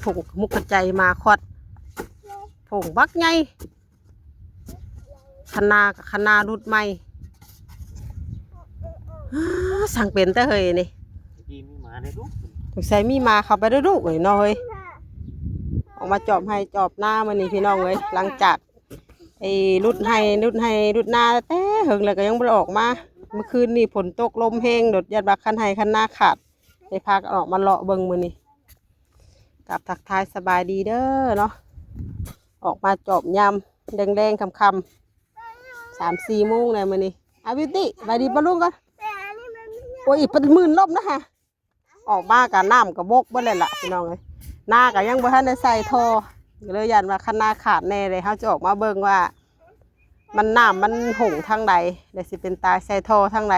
ผงมุกกระใจมาคอดผงบักไงคณารุดใหม่สั่งเป็นแต่เฮยนี่ถูกใส่มีมาเข้าไปด้วยลูกเลยน้อยออกมาจอบให้จอบหน้ามันนี่พี่น้องเลยหลังจากไอ้รุดหน้าแต่เฮงเลยก็ยังไม่ออกมาเมื่อคืนนี่ฝนตกลมแห้งโดดยัดบักคันให้คันหน้าขาดไปพากันออกมาเลาะเบิ่งมือนี่กับทักทายสบายดีเด้อเนาะออกมาจอบยำแดงๆคำ3-4 โมงเลยมือนี่อาบิวตี้บายดีปะลุงกันโอ้ยเป็นหมื่นลบนะฮะออกมากับน้ำกับบกบ่เลยล่ะพี่น้องเลยหน้ากับยังบ่ทันได้ใส่ท่อเลยยันว่าคันหน้าขาดแน่เลยเขาจะออกมาเบิ่งว่ามันน้ำมันหงทางใดเดี๋ยวสิเป็นตายใส่ท่อทางใด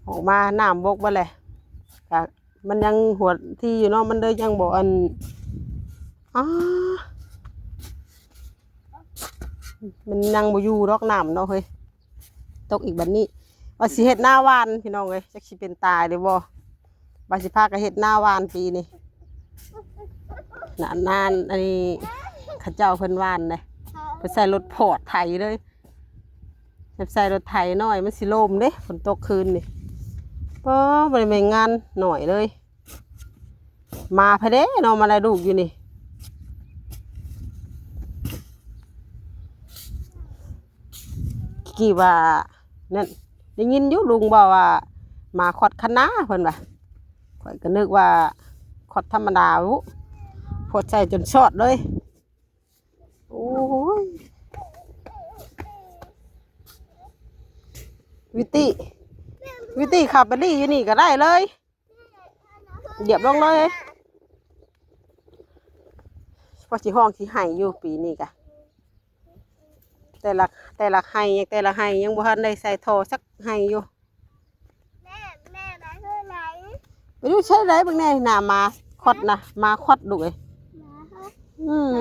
ออกมาน้ำบกบ่เลยมันยังหัวที่อยู่เนาะมันเลยยังบอกอันมันยังบ่อยู่ดอกน้ำเนาะเฮ้ยตกอีกบัดนี้ว่าสิเฮ็ดหน้าวานพี่น้องเอ้ยจักสิเป็นตายเลยบ่ว่าสิพากันเฮ็ดหน้าวานปีนี้นานอันนี้ข้าเจ้าเพิ่นวานเลยเพิ่นใส่รถพอร์ตไถเลยใส่รถไถน้อยมันสิล่มเด้ฝนตกคืนนี่บ่ได้ไปงานหน่อยเลยมาพะเด้เนาะมาได้ลูกอยู่นี่กี่ว่านั่นได้ยินอยู่ลุงบอกว่ามาขอดคณะเพิ่นว่าข่อยก็นึกว่าขอดธรรมดาวุพดใส่จนชอดเลยโอ้ยวิตี้ขับไปรี่อยู่นี่ก็ได้เลยเหยียบลงเลยพอสิห้องสิไห้อยู่ปีนี้กะแต่ละไห้ยังบ่ทันได้ใส่ท่อสักไห้อยู่แม่มาเท่าไหร่ไปดูใช้ได้บ้างแน่หน้ามาคอดนะมาคอดดูเลย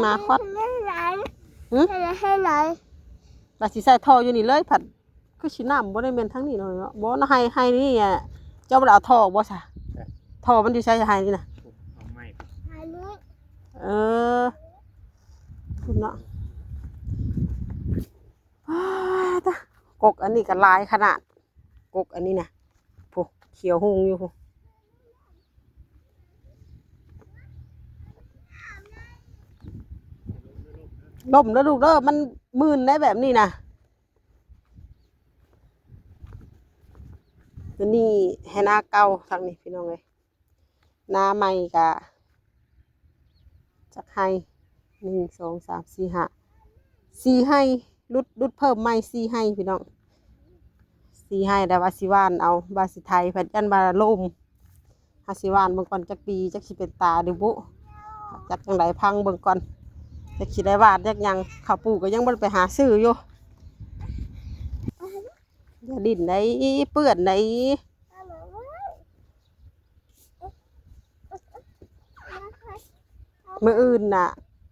มาคอดให้ไหลเราสิใส่ท่ออยู่นี่เลยผัดคือชิ้นน้ำบ่ได้เมนทั้งนี้เลยเนาะบ่นะไห้นี่เจ้าบ่เอาท่อบ่ซะท่อมันอยู่ใช้ไห้นี่นะคุณเนาะกกอันนี้ก็ลายขนาดกกอันนี้นะพวกเขียวหุงอยู่พวกล่มแล้วลูกเด้อมันมื่นได้แบบนี้นะตัวนี้ให้หน้าเก่าทางนี้พี่น้องเลยหน้าใหม่กะจักให้1 2 3 4 5ให้รุดเพิ่มใหม่4ให้พี่น้อง4ให้แต่ว่าสิวานเอาบาสิไทยเพิ่นยันบาล่มหาสิวานเบิ่งก่อนจักปีจักสิเป็นตาเด้อบุจักจังไดพังเบิ่งก่อนจักสิได้วาดจักยังข้าวปลูกก็ยังบ่ได้ไปหาซื้ออยู่อย่าดิ้นได้เปื้อนได้มื้ออื่นน่ะ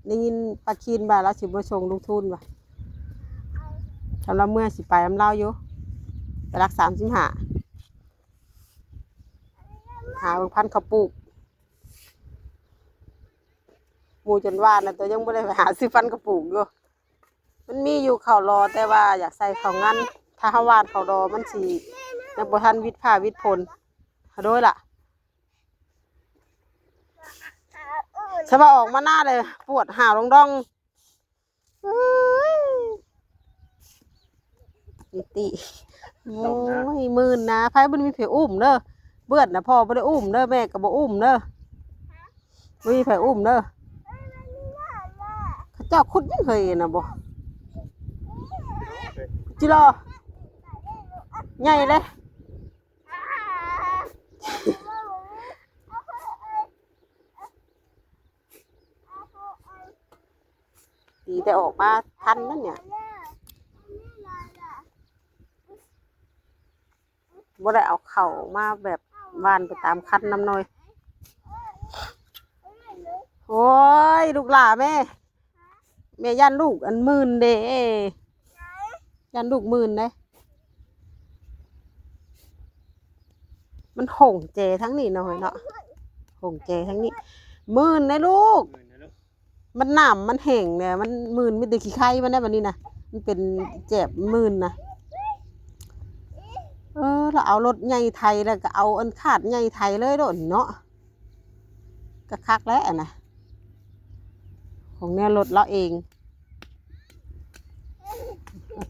ได้ยินปาคีนว่าเราสิบ่ส่งลงทุนว่ะสำหรับเมื่อสิไปน้ำเล่าอยู่ไปรัก35หาพันข้าวปลูกหมูจนว่านะตัวยังไม่ได้ไปหาซื้อพันข้าวปลูกอยู่มันมีอยู่ข้าวรอแต่ว่าอยากใส่ข้าวงั้นถ้าข้าววานข้าวรอมันสียังบ่ทันวิทย์ผ้าวิทย์ผลโดยล่ะสบายออกมาหน้าเลยปวดหาวดองติโอ้ยมื่นนะไพ่บุญมีเผีอุ้มเด้อเบื่อนะพ่อไม่ได้อุ้มเด้อแม่ก็บ่อุ้มเด้อไม่มีไผอุ้มเด้อข้าเจ้าคุดยังเคยนะบ่จิรอใหญ่เลยดีแต่ออกมาทันนั่นเนี่ยบ่ได้เอาเข่ามาแบบวานไปตามคันน้ำน้อยโอ้ยลูกหล่าแม่ยันลูกอันมื่นเด้ยันลูกมื่นเด้มันหงเจทั้งนี้หน่อยเนาะหงเจทั้งนี้ มื่นนะลูกมันหนามมันแห้งเนี่ยมันมื่นไม่ได้ขี้ไข่มันได้แบบนี้นะมันเป็นเจ็บมื่นนะเราเอารถใหญ่ไทยแล้วก็เอาอันขาดใหญ่ไทยเลยโดนเนาะก็คักแล้วนะของเนี่ยรถเราเอง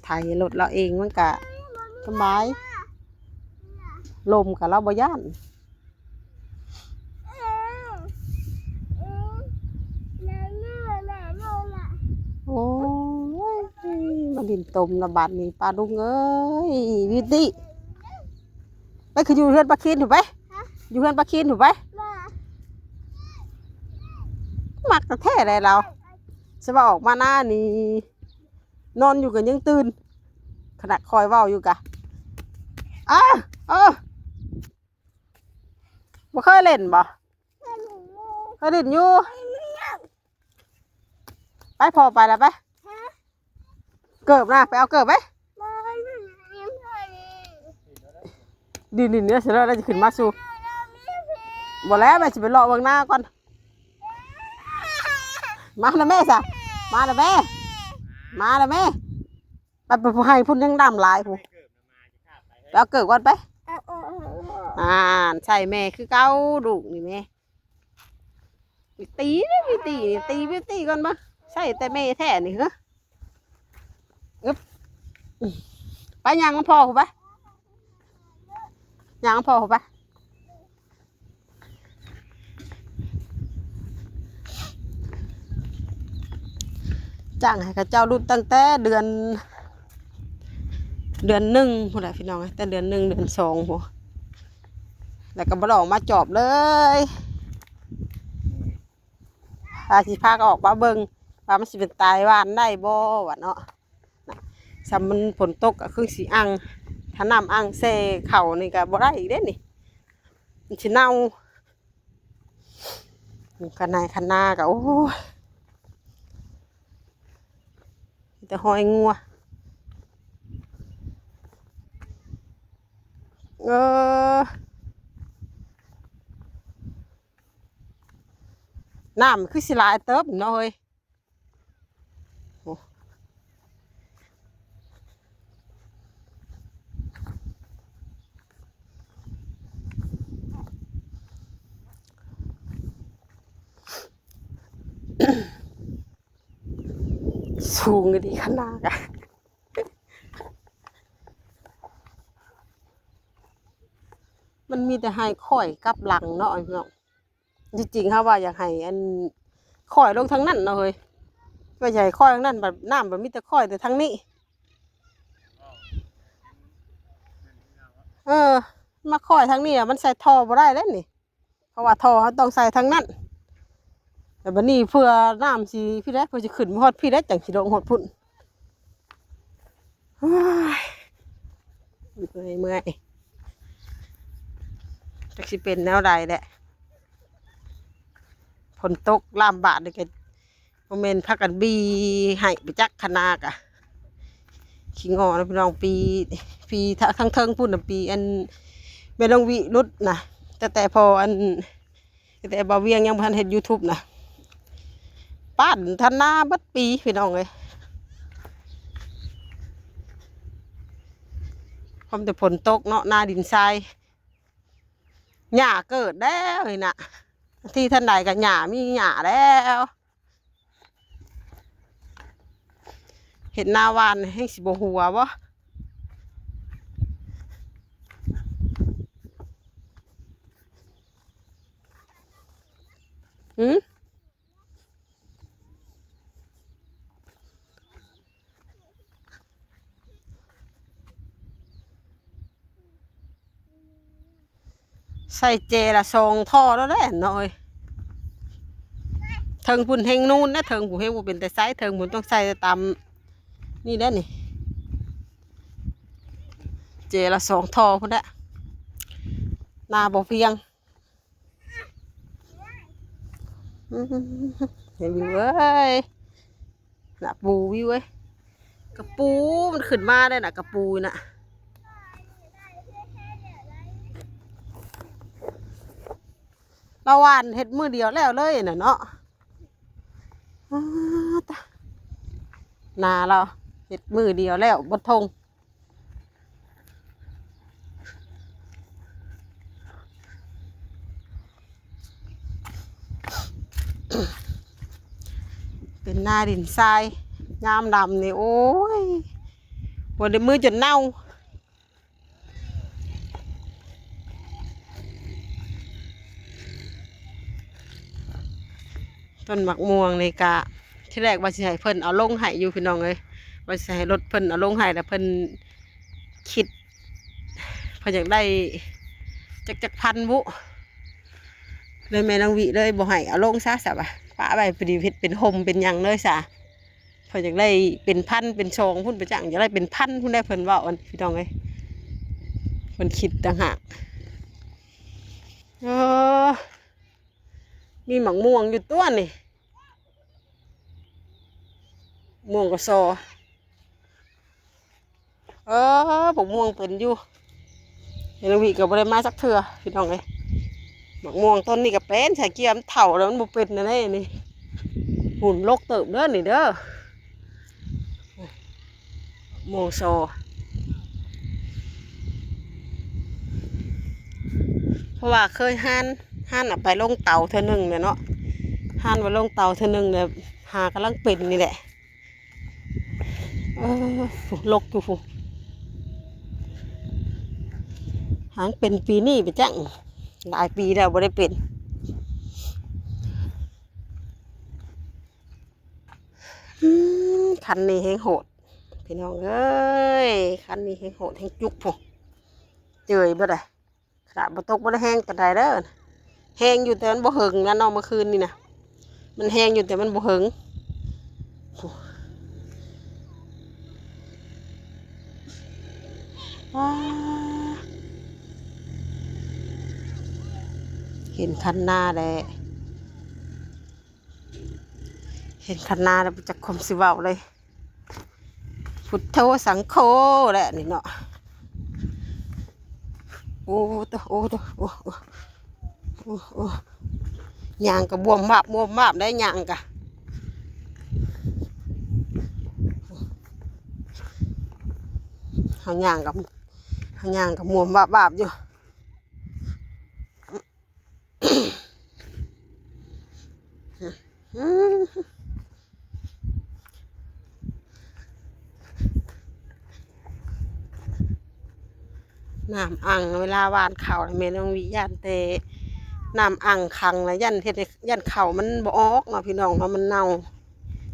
ไทยรถเราเองมันกะสบายลมกับเราบ่ย่านโอ้ยมาดินตมระบาดนี่ปลาดุงเอ้ยวิธีไปคืออยู่เพื่อนปลาคินถูกไหมอยู่เพื่อนปลาคินถูกไหมมักแต่แท้เลยเราจะมาออกมาหน้านี่นอนอยู่กันยังตื่นขณะคอยเว้าอยู่กะบ่เคยเล่นบ่เคยเล่นอยู่ไปพอไปแล้วไปเกิบนะไปเอาเกิบไหมดินเนื้อเสร็จแล้วเราจะขึ้นมาสู่บ่แล้วแม่จะไปรอเบื้องหน้าก่อนมาแล้วแม่จ้ะมาแล้วแม่มาแล้วแม่ไปผู้ให้พุ่นยังดำลายผู้ไปเอาเกิบก่อนไปใช่แม่คือเก้าดุนี่แม่ตีนะพี่ตีก่อนมาใช่แต่แม่แท้นี่เหรอไปยังพ่อกูไปยังพ่อกูไปจ้างให้ข้าเจ้ารุ่นตั้งแต่เดือนหนึ่งพอได้พี่น้องแต่เดือน1เดือน2พอแล้วก็บ่ได้ออกมาจอบเลยพาสิพาก็ออกมาเบิ่งว่ามันสิเป็นตายว่านได้บ่วะเนาะซ้ำมันฝนตกก็คือสิอังถ้าน้ำอังแซ่เข่านี่ก็บ่ได้อีกเด้นี่มันสิเน่าคันในคันนาก็โอ้ยแต่หอยงัวน้ำคือสิหลายเติบเนาะเฮ้ยสูงดีขนาดอะมันมีแต่ให้ข่อยกับหลังเนาะเนาะจริงๆค่ะว่าอยากให้อันข่อยลงทางนั้นเนาะเฮ้ยไม่ใช่ข่อยทางนั้นแบบน้ำแบบมีแต่ข่อยแต่ทางนี้มาข่อยทางนี้อ่ะมันใส่ท่อบ่ได้แล้วนี่เพราะว่าท่อเขาต้องใส่ทางนั้นแต่บัดนี้เพื่อน้ำสิพี่ได้เพื่อจะขึ้นฮอดพี่ได้จังสิลงฮอดพุ่นเมื่อยจักสิเป็นแนวใดแหละฝนตกลามบาดเลยกันโมเมนต์พักกันบีให้ไปจักขนากะขี้งอนะพี่น้องปีทั้งเทิงพุ่นนะปีอันเมลงวิรุดนะแต่พออันแต่บ่าวเวียงยังพันเห็น YouTube นะป้านทันหน้าบัดปีพี่น้องเลยพอแต่ฝนตกเนาะหน้าดินทรายหญ้าเกิดแล้วเลยนะที่ท่านใดกับหญ้ามีหญ้าแล้วเห็นหน้าวานให้สิบหัววะใส่เจละซองท่อแล้วแหละหน่อยเทิงพุ่นเฮงนู่นนะเทิงผู้เฮงผู้เป็นแต่ไซส์เทิงพุ่นต้องใส่ตามนี่ได้นี่เจละ2ท่อพุ่นละนาบ่เพียงเห็นวิวเว้ยน่ะปูวิวเว้ยกระปูมันขึ้นมาได้น่ะกระปูน่ะเรา เราหวานเฮ็ดมือเดียวแล้วเลยน่ะเนาะอ้าตะนาเราเฮ็ดมือเดียวแล้วบ่ทงเป็นหน้าดินทรายยามดำนี่โอ้ยบ่ได้มือจนเน่าต้นหมักม่วงนี่กะที่แรกว่าสิให้เพิ่นเอาลงให้อยู่พี่น้องเอ้ยว่าสิให้รถเพิ่นเอาลงให้แต่เพิ่นคิดเพิ่นอยากได้จักพันบุเลยแม่นางวิเลยบ่ให้เอาลงซะบะป้าไปพอดีเฮ็ดเป็นห่มเป็นหยังเลยซะเพิ่นอยากได้เป็นพันเป็นชองพุ่นไปจังอยากได้เป็นพันพุ่นได้เพิ่นเว้าอันพี่น้องเอ้ยเพิ่นคิดต่างหากเออมีหมักม่วงอยู่ตัวนี่ม่วงก็ซอผมม่วงเป็นอยู่เฮลวีก็บ่ได้มาสักเทื่อพี่น้องเอ้ยหมักม่วงต้นนี้ก็เป็นใส่เกียร์มันเฒ่าแล้วมันบ่เป็นนั่นเด้นี่หุ่นโลกเติบเด้อนี่เด้อม่วงซอเพราะว่าเคยหั่นเอาไปลงเตาเทื่อนึงเนี่ยเนาะหั่นไว้ลงเตาเทื่อนึงเนี่ยหากำลังเป็นนี่แหละลกอยู่ฟูหางเป็นปีนี้ไปจังหลายปีแล้วบ่ได้เป็นคันนี้แห้งโหดพี่น้องเอ้ยคันนี้แห้งโหดแห้งจุกฟูเจยบ่ได้ขนาดบ่ตกบ่ได้แห้งปานใดเด้อแห้งอยู่แต่มันบ่หึงนะน้องเมื่อคืนนี่นะมันแห้งอยู่แต่มันบ่หึงเห็นคันหน้าเลยเห็นคันหน้าแล้วจะคมสิเว้าเลยพุทโธสังโฆแหละนี่เนาะโอ้ตัวโอ้ตัวโอ้โอ้โอ้ยางกับบวมมาบได้ยางกะหางยางกับมวมบาบอยู่น้ำอ่างเวลาหวานเข่าแม่น้องวิญาณเตน้ำอ่างขังนะยันเข่ามันบ่ออกเนาะพี่น้องเนาะมันเน่า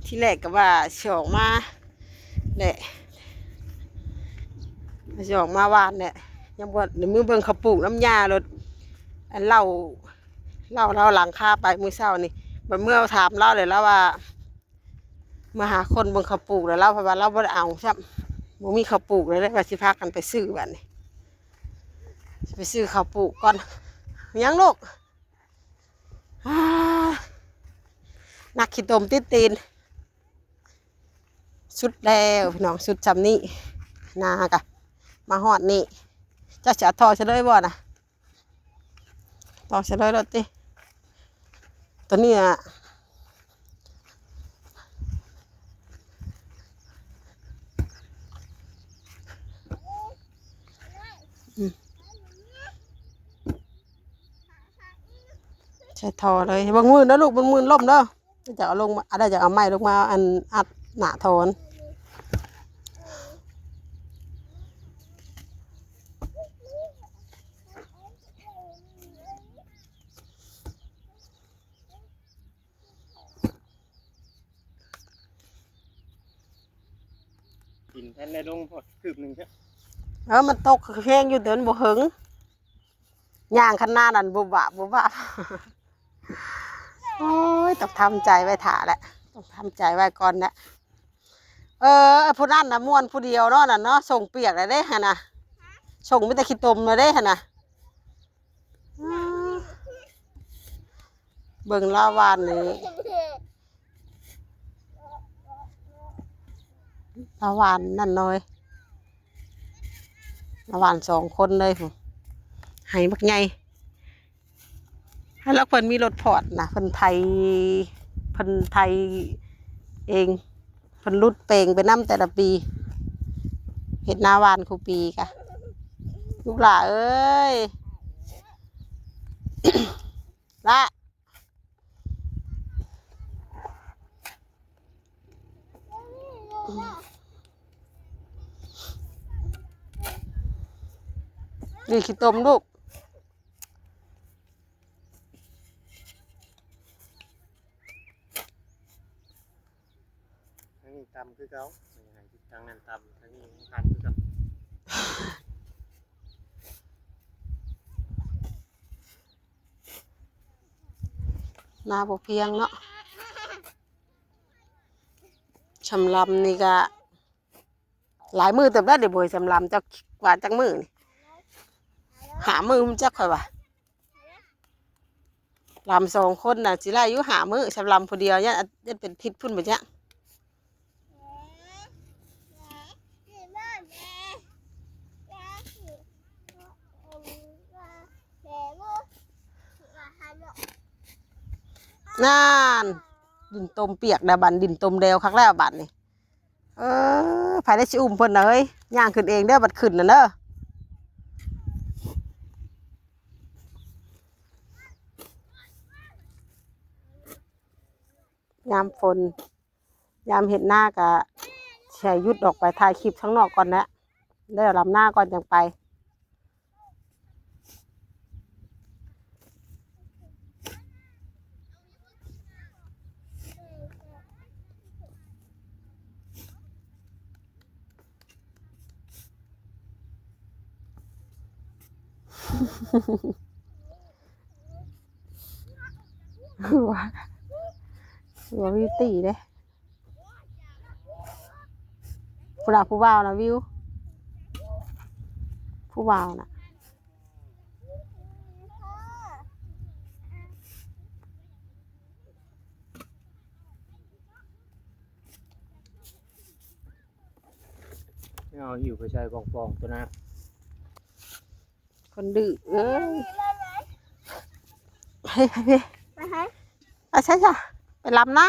ที่แรกก็ว่าเฉียออกมาแหละเฉียออกมาหวานเนี่ยยังบ่ในมือเบิ่งเขาปลูกน้ำยารถอันเล่าหลังคาไปมือเช้านี่บัดเมื่อถามเล่าเลยแล้วว่ามาหาคนเบิ่งเขาปลูกแล้วเล่าเพราะว่าเราบ่ได้เอาซ้ำบ่มีเขาปลูกเลยได้ว่าสิพากันไปซื้อบัดนี้ไปซื้อข้าวปลูกก่อนยังลูกนักขี้ตมติดตีนชุดแล้วพี่น้องชุดจำนี่นากะมาหอดนี่จะทอเฉลยบ่นะทอเฉลยรถติตัวนี้อ่ะใช่ทอเลยบางมือนะลูกบางมือล่มเด้อจะเอาลงมาอะไรจะเอาไม้ลงมาอันอัดหนาทอนกินแทนในลงพอคืบหนึ่งใช่มันตกแห้งอยู่เดินบ่หึงย่างข้างหน้านั่นบุบะโอ้ยต้องทำใจไว้ถ่าแหละต้องทำใจไว้ก่อนนะผู้นั่นนะม่วนผู้เดียวเนาะน่ะเนาะส่งเปียกเลยได้ฮะนะส่งไม่แต่ขี้ตมเลยได้ฮะนะเบิ่งลาวานนี่ลาวานนั่นน้อยลาวาน2 คนเลยผมให้บักไง แล้วเพิ่นมีรถพอร์ตนะเพิ่นไทยเองเพิ่นรุดเปลงไปน้ำแต่ละปีเห็ดหน้าหวานคูปีกะลูกหล่าเอ้ย ละนี่ขี้ต้มลูกทั้งนี้ตำคือเขาทางนั้นตำทั้งนี้พันคือเขา นาบ่เพียงเนาะชำลำนี่ก็หลายมือเติบได้เดี๋ยวบ่อยชำลำจักว่าจักมือนี่หามือมันจักค่อยว่าลำสองคนน่ะสิไล่อยู่หามือชำลำผู้เดียวเนี่ยจะเป็นทิศพุ่นบ่เนี่ยนานดินต้มเปียกดาบันดินต้มเดวครั้งแรกบัดนี่ภายได้ชิอุ้มเพิ่นน่ะเฮ้ยย่างขึ้นเองเด้อบัดขึ้นน่ะเด้อยามฝนยามเห็นหน้ากะแช่ยุดออกไปถ่ายคลิปข้างนอกก่อนนะได้ลำหน้าก่อนจังไปว่าวิวตีเด้ผู้ด่าผู้บ่าวนะวิวผู้บ่าวนะ เอาหิวไปใช้กองฟองตัวนั้น คนดื้อเอ้ยเฮ้ยเฮ้ยใช่จ้ะไปลำนะ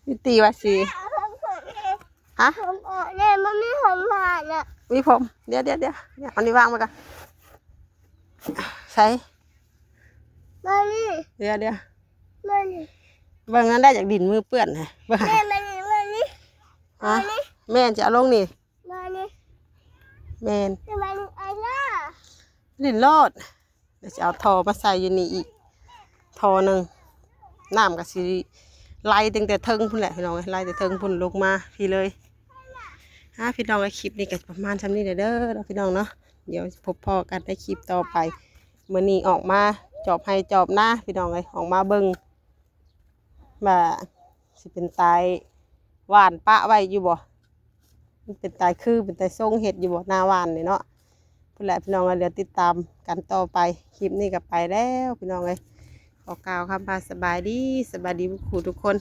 พี่ตีว่าสิฮะเนี่ยมันไม่ผมผ่านอ่ะมีผมเดี๋ยวเอานี่วางมากันใส่มานี่เดี๋ยวมานี่เบิ่งนั้นได้จากดินมือเปื้อนฮะเบิ่ง แม่มานี่ฮะแม่จะเอาลงนี่มานี่ แม่น มานี่ไอ้ล่ะดินรอดเดี๋ยวจะเอาทอมาใส่อยู่นี่อีกทอหนึ่งน้ำกับสีไล่ตั้งแต่เทิงพุ่นแหละพี่น้องไล่แต่เทิงพุ่นลงมาพี่เลยพี่น้องไอ้คลิปนี้ก็ประมาณชั้นนี้เด้อพี่น้องเนาะเดี๋ยวพบพ่อกันในคลิปต่อไปเมื่อนี้ออกมาจอบให้จอบหน้าพี่น้องเลยออกมาเบิ่งว่าสิเป็นตายหวานปะไว้อยู่บ่มันเป็นตายคือเป็นตายทรงเห็ดอยู่บ่หน้าหวานเนี่ยเนาะพุ่นแหละพี่น้องเดี๋ยวติดตามกันต่อไปคลิปนี้ก็ไปแล้วพี่น้องเลยขอกล่าวคำว่าสบายดีทุกคน